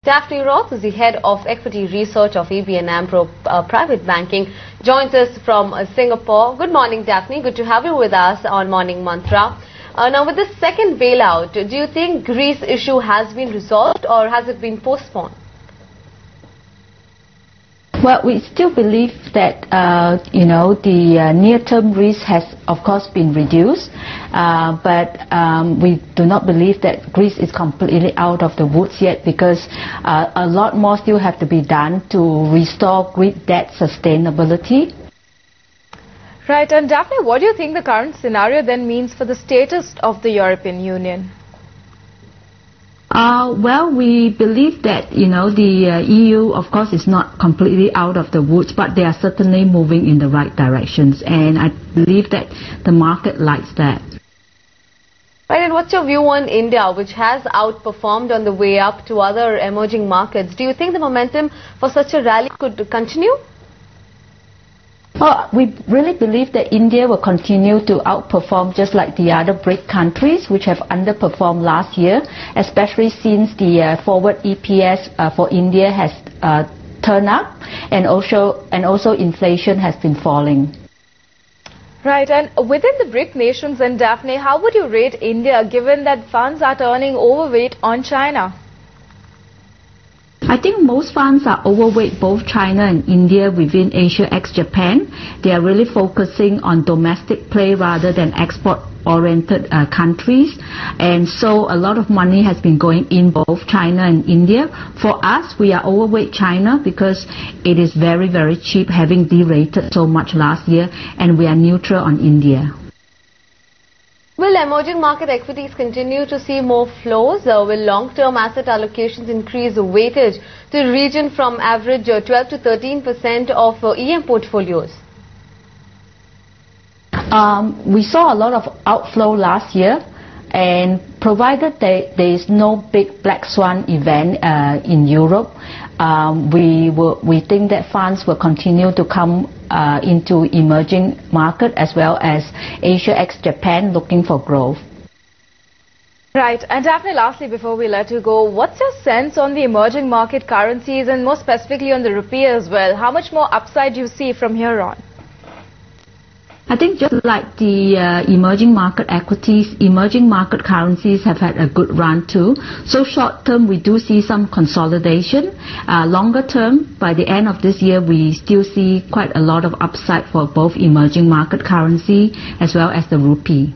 Daphne Roth is the head of equity research of ABN AMRO Private Banking, joins us from Singapore. Good morning, Daphne. Good to have you with us on Morning Mantra. Now, with the second bailout, do you think Greece issue has been resolved or has it been postponed? Well, we still believe that, the near-term risk has, of course, been reduced, but we do not believe that Greece is completely out of the woods yet, because a lot more still have to be done to restore Greek debt sustainability. Right, and Daphne, what do you think the current scenario then means for the status of the European Union? Well, we believe that, the EU, of course, is not completely out of the woods, but they are certainly moving in the right directions, and I believe that the market likes that. Right, and what's your view on India, which has outperformed on the way up to other emerging markets? Do you think the momentum for such a rally could continue? Well, we really believe that India will continue to outperform just like the other BRIC countries, which have underperformed last year, especially since the forward EPS for India has turned up, and also inflation has been falling. Right, and within the BRIC nations, and Daphne, how would you rate India given that funds are turning overweight on China? I think most funds are overweight both China and India within Asia ex-Japan. They are really focusing on domestic play rather than export-oriented countries. And so a lot of money has been going in both China and India. For us, we are overweight China because it is very, very cheap, having derated so much last year, and we are neutral on India. Will emerging market equities continue to see more flows? Will long-term asset allocations increase the weightage to the region from average 12 to 13% of EM portfolios? We saw a lot of outflow last year, and provided there is no big black swan event in Europe, we think that funds will continue to come into emerging market as well as Asia ex-Japan looking for growth. Right, and Daphne, lastly, before we let you go, what's your sense on the emerging market currencies and more specifically on the rupee as well? How much more upside do you see from here on? I think just like the emerging market equities, emerging market currencies have had a good run too. So short term, we do see some consolidation. Longer term, by the end of this year, we still see quite a lot of upside for both emerging market currency as well as the rupee.